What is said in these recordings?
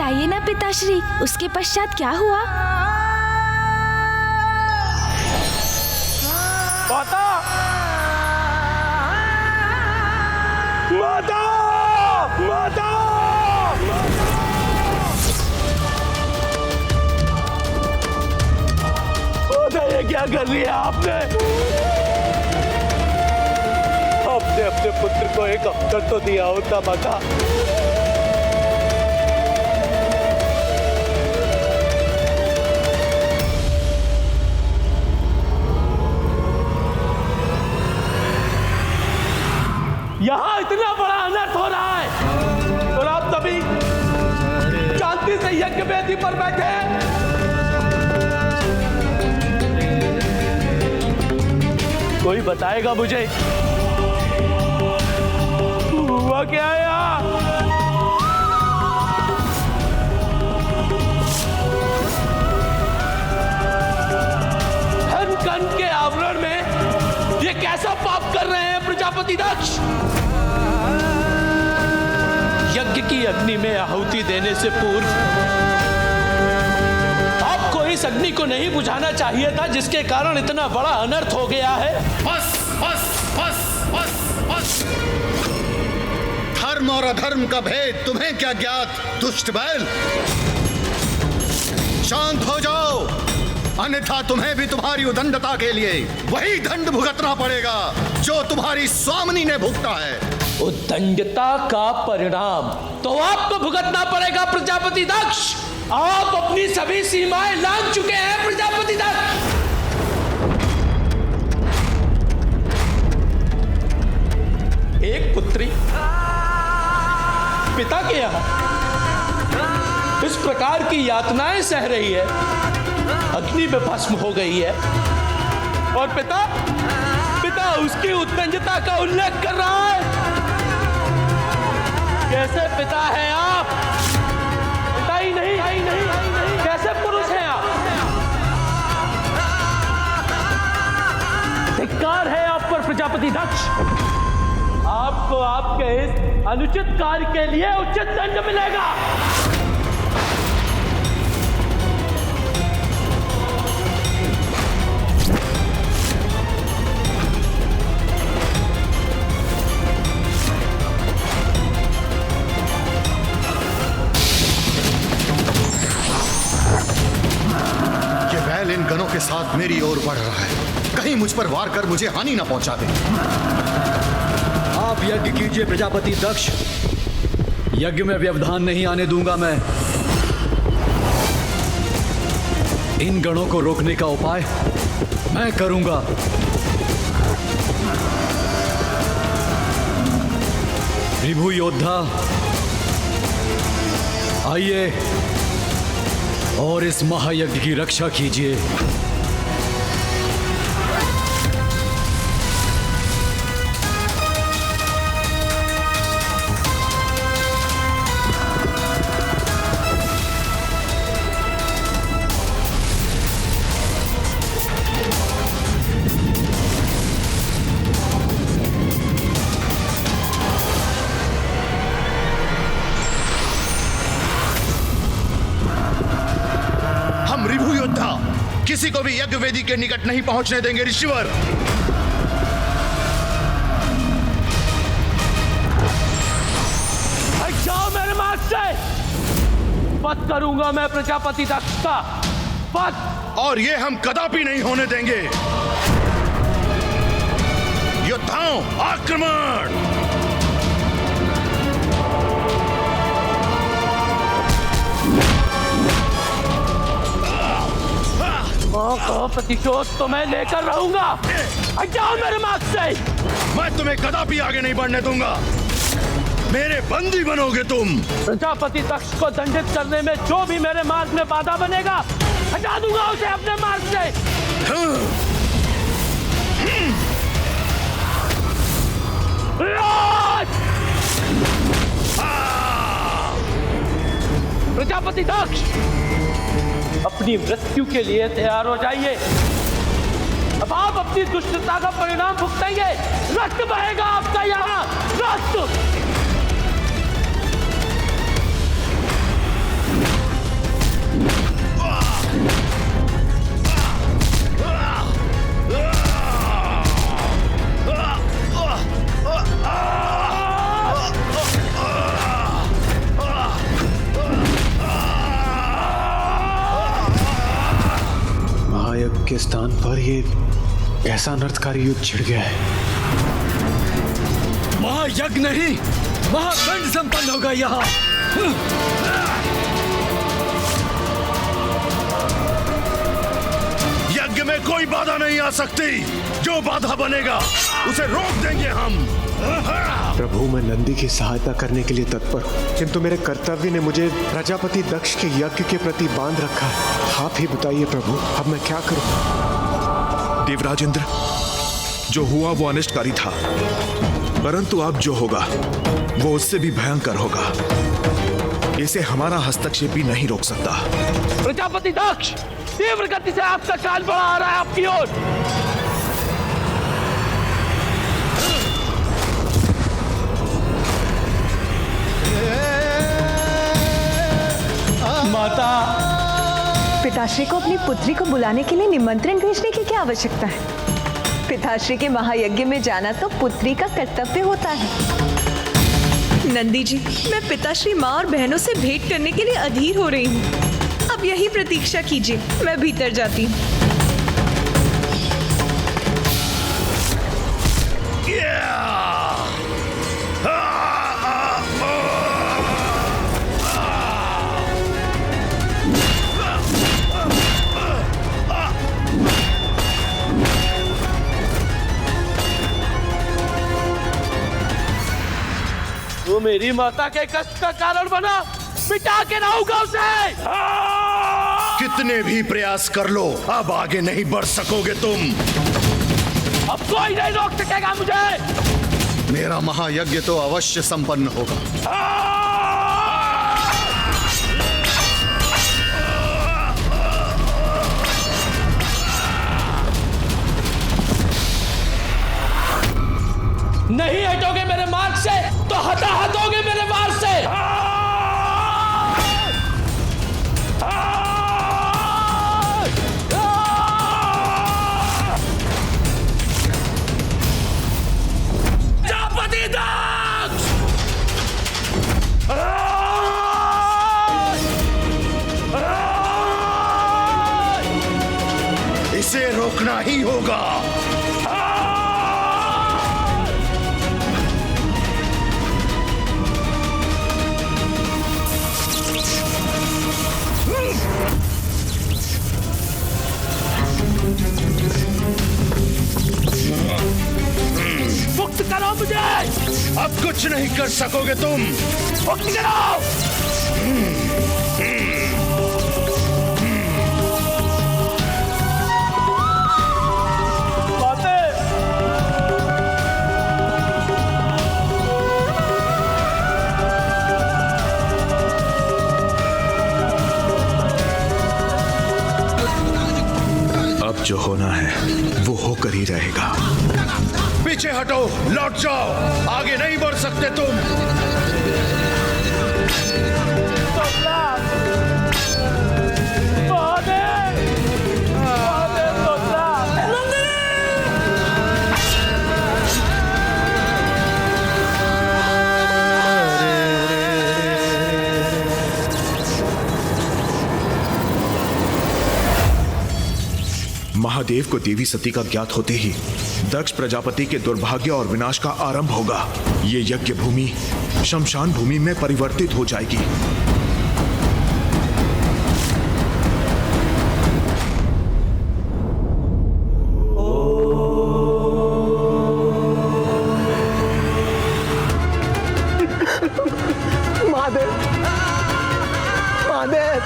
बताइए ना पिताश्री, उसके पश्चात क्या हुआ? माता! माता! माता! माता, ये क्या कर लिया आपने? आपने अपने पुत्र को एक अवसर तो दिया होता माता। यहाँ इतना बड़ा अनर्थ हो रहा है और आप तभी शांति से यज्ञ वेदी पर बैठे हैं। कोई बताएगा मुझे हुआ क्या है यहाँ? हन कन के आवरण में ये कैसा पाप कर रहे हैं प्रजापति दक्ष? यज्ञ की अग्नि में आहुति देने से पूर्व आपको इस अग्नि को नहीं बुझाना चाहिए था, जिसके कारण इतना बड़ा अनर्थ हो गया है। बस बस बस बस बस। धर्म और अधर्म का भेद तुम्हें क्या ज्ञात, दुष्ट बैल? शांत हो जाओ, अन्यथा तुम्हें भी तुम्हारी उदंडता के लिए वही दंड भुगतना पड़ेगा जो तुम्हारी स्वामिनी ने भुगता है। उदंडता का परिणाम तो आपको भुगतना पड़ेगा प्रजापति दक्ष। आप अपनी सभी सीमाएं लांघ चुके हैं प्रजापति दक्ष। एक पुत्री पिता के यहाँ इस प्रकार की यातनाएं सह रही है, अग्नि में भस्म हो गई है, और पिता उसकी उद्दंडता का उल्लेख कर रहा है। कैसे पिता है आप? पिता ही नहीं, कैसे पुरुष हैं आप? धिक्कार है आप पर प्रजापति दक्ष। आपको आपके इस अनुचित कार्य के लिए उचित दंड मिलेगा। इन गनों के साथ मेरी ओर बढ़ रहा है, कहीं मुझ पर वार कर मुझे हानि ना पहुंचा दे। आप यज्ञ कीजिए प्रजापति दक्ष, यज्ञ में व्यवधान नहीं आने दूंगा मैं। इन गणों को रोकने का उपाय मैं करूंगा। रिभु योद्धा आइए और इस महायज्ञ की रक्षा कीजिए। किसी को भी यज्ञ वेदी के निकट नहीं पहुंचने देंगे ऋषिवर। जाओ मेरे मार्ग से। वध करूंगा मैं प्रजापति दक्ष का वध, और ये हम कदापि नहीं होने देंगे। योद्धाओं आक्रमण! का प्रतिशोध तो मैं लेकर रहूंगा। जाओ मेरे मार्ग से। मैं तुम्हें कदापि आगे नहीं बढ़ने दूंगा। मेरे बंदी बनोगे तुम। प्रजापति दक्ष को दंडित करने में जो भी मेरे मार्ग में बाधा बनेगा, हटा दूंगा उसे अपने मार्ग से। प्रजापति दक्ष, अपनी मृत्यु के लिए तैयार हो जाइए। अब आप अपनी दुष्टता का परिणाम भुगतेंगे। रक्त बहेगा आपका यहाँ, रक्त। स्थान पर ये कैसा अनर्थकारी युद्ध छिड़ गया है? महायज्ञ नहीं, महादंड संपन्न होगा यहाँ। यज्ञ में कोई बाधा नहीं आ सकती। जो बाधा बनेगा उसे रोक देंगे हम। प्रभु, मैं नंदी की सहायता करने के लिए तत्पर हूँ, किंतु मेरे कर्तव्य ने मुझे प्रजापति दक्ष के यज्ञ के प्रति बांध रखा है। आप ही बताइए प्रभु, अब मैं क्या करूं? देवराज इंद्र, जो हुआ वो अनिष्टकारी था, परंतु अब जो होगा वो उससे भी भयंकर होगा। इसे हमारा हस्तक्षेप भी नहीं रोक सकता। प्रजापति दक्ष, तीव्र गति से आपका काल बढ़ा आ रहा है आपकी ओर। माता, पिताश्री को अपनी पुत्री को बुलाने के लिए निमंत्रण भेजने की क्या आवश्यकता है? पिताश्री के महायज्ञ में जाना तो पुत्री का कर्तव्य होता है। नंदी जी, मैं पिताश्री माँ और बहनों से भेंट करने के लिए अधीर हो रही हूँ। अब यही प्रतीक्षा कीजिए, मैं भीतर जाती हूँ। वो मेरी माता के कष्ट का कारण बना, मिटा के रहूंगा उसे। कितने भी प्रयास कर लो, अब आगे नहीं बढ़ सकोगे तुम। अब कोई नहीं रोक सकेगा मुझे। मेरा महायज्ञ तो अवश्य संपन्न होगा। नहीं हटोगे मेरे मार्ग से तो हताहत होगे मेरे मार्ग से। प्रजापति दक्ष! इसे रोकना ही होगा। मुक्त करो मुझे। अब कुछ नहीं कर सकोगे तुम। मुक्त करो। अब जो होना है वो होकर ही रहेगा। पीछे हटो, लौट जाओ, आगे नहीं बढ़ सकते तुम। महादेव को देवी सती का ज्ञात होते ही दक्ष प्रजापति के दुर्भाग्य और विनाश का आरंभ होगा। ये यज्ञ भूमि शमशान भूमि में परिवर्तित हो जाएगी। महादेव, महादेव,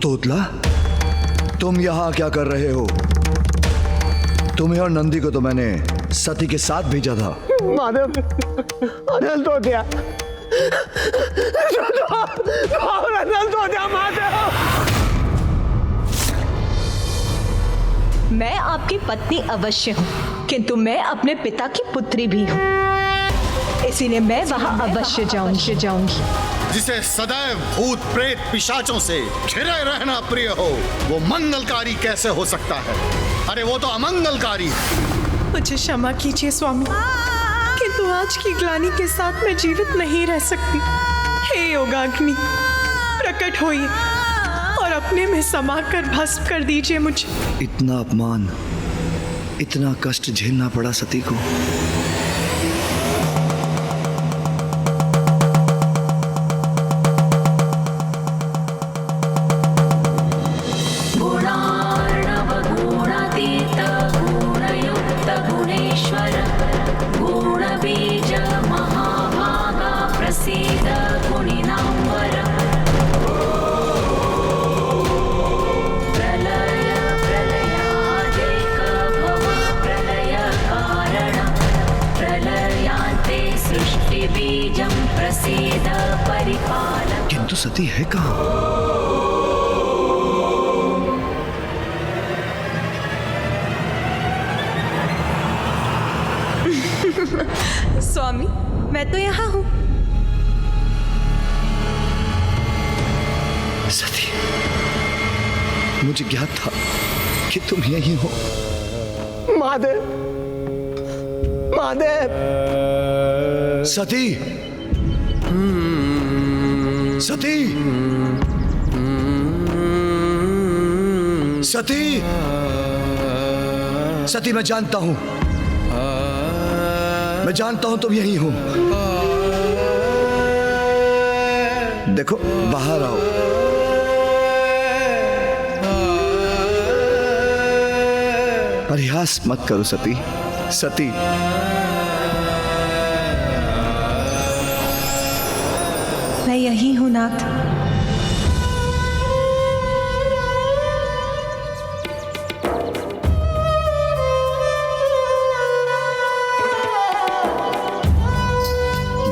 तोतला, तुम यहाँ क्या कर रहे हो? तुम्हें और नंदी को तो मैंने सती के साथ भेजा था। महादेव, अनल तो दिया, अनल तो दिया महादेव। मैं आपकी पत्नी अवश्य हूँ, किंतु मैं अपने पिता की पुत्री भी हूँ, इसीलिए मैं वहाँ अवश्य जाऊंगी। जिसे सदैव भूत प्रेत पिशाचों से घिरे रहना प्रिय हो, वो मंगलकारी कैसे हो सकता है? अरे वो तो अमंगलकारी है। मुझे क्षमा कीजिए स्वामी, किंतु आज की ग्लानि के साथ मैं जीवित नहीं रह सकती। हे योगाग्नि, प्रकट होइए और अपने में समाकर भस्म कर दीजिए मुझे। इतना अपमान, इतना कष्ट झेलना पड़ा सती को। किंतु सती है कहाँ? स्वामी, मैं तो यहाँ हूँ। सती, मुझे ज्ञात था कि तुम यही हो। महादेव, महादेव। सती, सती, सती, सती, मैं जानता हूं तुम यही हो। देखो, बाहर आओ। प्रयास मत करो सती। सती, मैं यही हूं नाथ।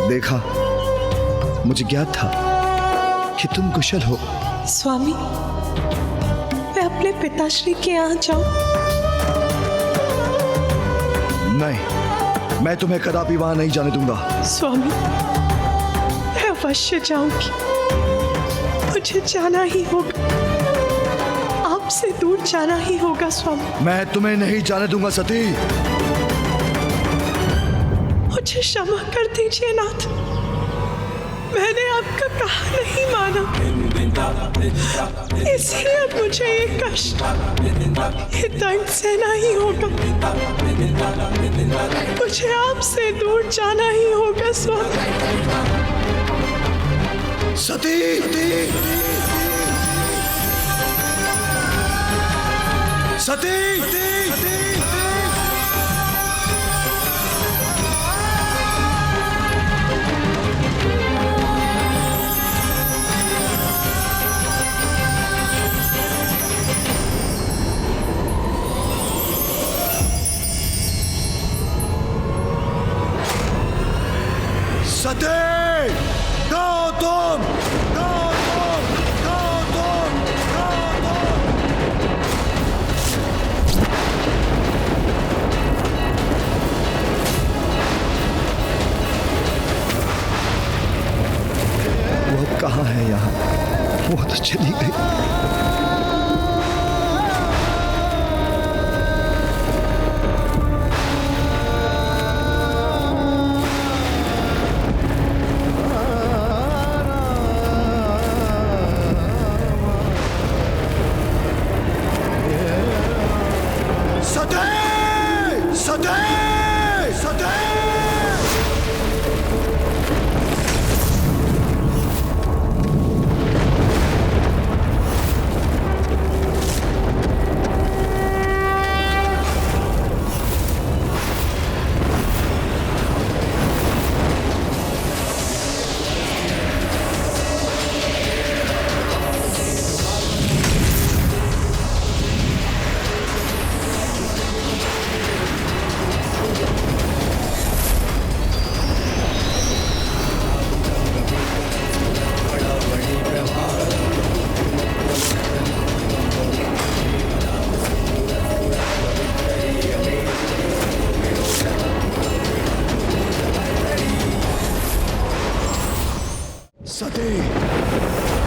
देखा, मुझे ज्ञात था कि तुम कुशल हो। स्वामी, मैं अपने पिताश्री के यहाँ जाऊं? नहीं, मैं तुम्हें कदापि वहां नहीं जाने दूंगा। स्वामी, मैं अवश्य जाऊंगी। मुझे जाना ही होगा, आपसे दूर जाना ही होगा स्वामी। मैं तुम्हें नहीं जाने दूंगा सती। मुझे क्षमा कर दीजिए नाथ, मैंने आपका कहा नहीं माना, इसलिए अब मुझे ये कष्ट, ये दर्द सहना ही होगा। मुझे आपसे दूर जाना ही होगा स्वामी। सती, सती, सती, गौतम, गौतम, गौतम, गौतम। वो अब कहाँ है यहाँ? वो तो चली गई।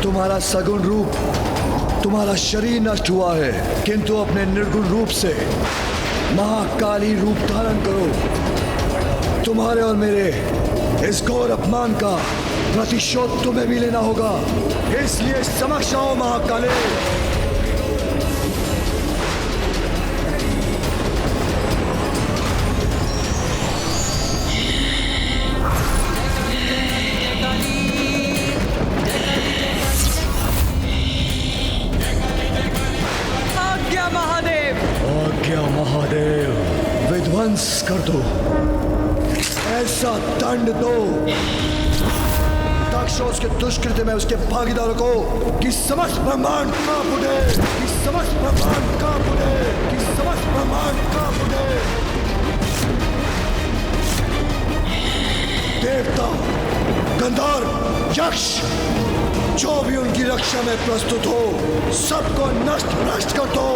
तुम्हारा सगुण रूप, तुम्हारा शरीर नष्ट हुआ है, किंतु अपने निर्गुण रूप से महाकाली रूप धारण करो। तुम्हारे और मेरे इस घोर अपमान का प्रतिशोध तुम्हें भी लेना होगा, इसलिए समक्ष आओ महाकाली। आज्ञा महादेव। आज्ञा महादेव। विध्वंस कर दो, ऐसा दंड दो दक्ष और उसके दुष्कृत्य में उसके भागीदारों को कि समस्त ब्रह्मांड कांप उठे, कि समस्त ब्रह्मांड कांप उठे, कि समस्त ब्रह्मांड कांप उठे। देवता, गंधर्व, यक्ष, जो भी उनकी रक्षा में प्रस्तुत हो, सबको नष्ट नष्ट कर दो।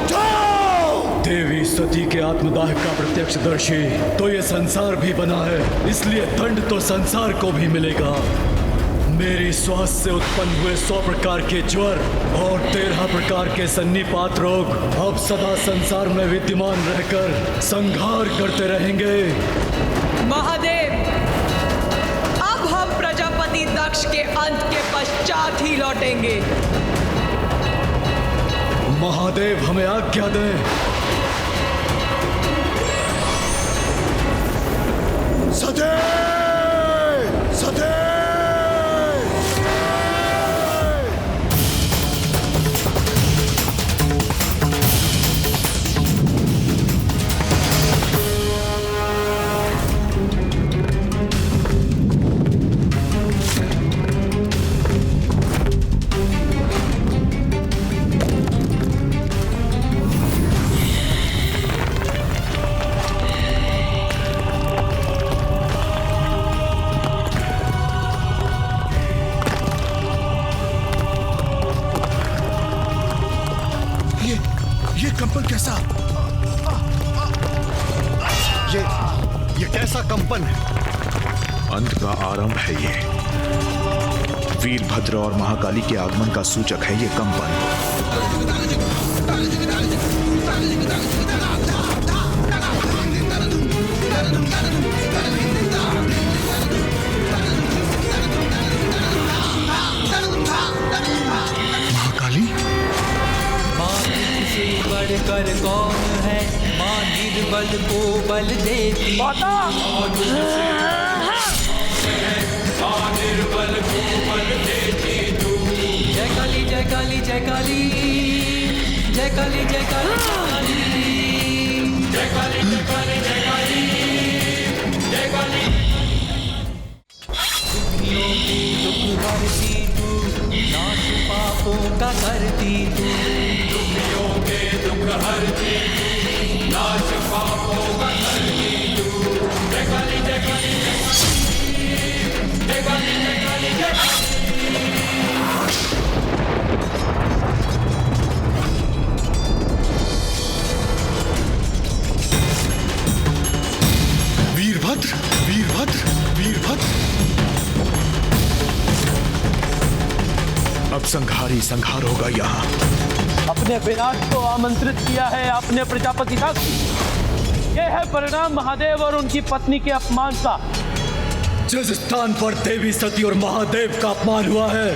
जाओ। देवी सती के आत्मदाह का प्रत्यक्षदर्शी तो ये संसार भी बना है, इसलिए दंड तो संसार को भी मिलेगा। मेरी श्वास से उत्पन्न हुए 100 प्रकार के ज्वर और 13 प्रकार के सन्निपात रोग अब सदा संसार में विद्यमान रहकर संहार करते रहेंगे। महादेव, अब हम प्रजापति दक्ष के अंत के पश्चात ही लौटेंगे। महादेव हमें आज्ञा दें। सते सते ये कंपन कैसा? ये कैसा कंपन है? अंत का आरंभ है ये। वीरभद्र और महाकाली के आगमन का सूचक है ये कंपन। महाकाली? से बढ़कर कौन है, माँ निर्बल को बल देती। निर्बल को बल देती तू। जय काली जय काली जय काली जय काली जय काली जय काली जय काली जय काली जय काली। दुखियों की दुख हरती तू, नाश पापों का करती तू। दुखियों के दुख हरती तू, नाश पापों का करती तू। जय काली जय काली जय काली जय काली जय काली जय काली। वीरभद्र, वीरभद्र, वीरभद्र। अब संहारी संहार होगा यहाँ। अपने विनाश को आमंत्रित किया है आपने प्रजापति दक्ष। यह है परिणाम महादेव और उनकी पत्नी के अपमान का। जिस स्थान पर देवी सती और महादेव का अपमान हुआ है,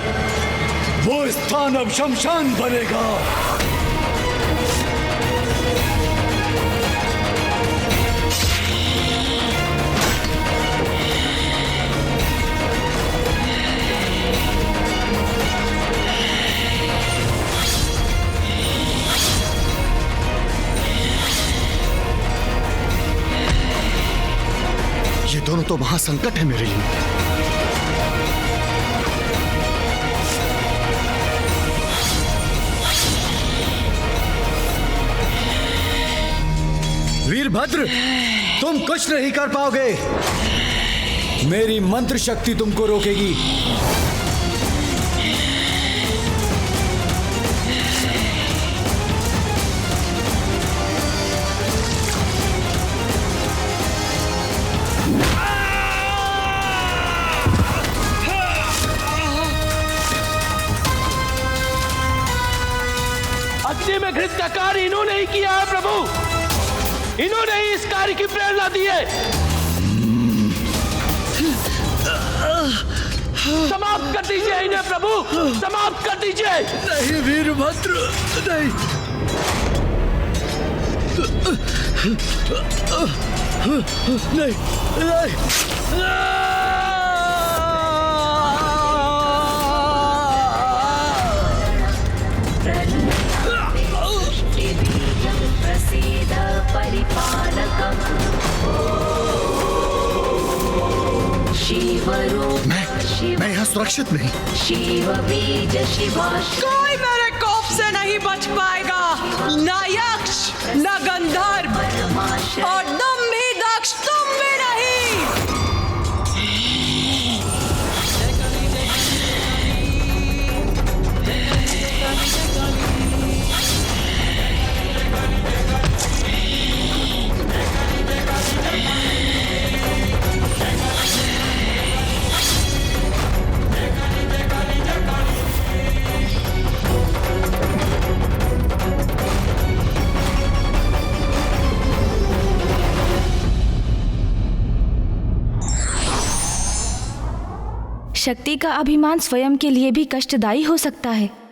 वो स्थान अब शमशान बनेगा। ये दोनों तो महासंकट है मेरे लिए। वीरभद्र, तुम कुछ नहीं कर पाओगे। मेरी मंत्र शक्ति तुमको रोकेगी। अग्नि में घृत का कार्य इन्होंने ही किया है प्रभु। इन्होंने ही इस कार्य की प्रेरणा दी है। समाप्त कर दीजिए इन्हें प्रभु, समाप्त कर दीजिए। नहीं वीरभद्र, नहीं। नहीं, नहीं। प्रसीद परिपालकम् मैं यहाँ सुरक्षित नहीं। शिव बीज शिवाश। कोई मेरे कोप से नहीं बच पाएगा, न यक्ष न गंधर्व, और तुम भी दक्ष, तुम भी नहीं। शक्ति का अभिमान स्वयं के लिए भी कष्टदायी हो सकता है।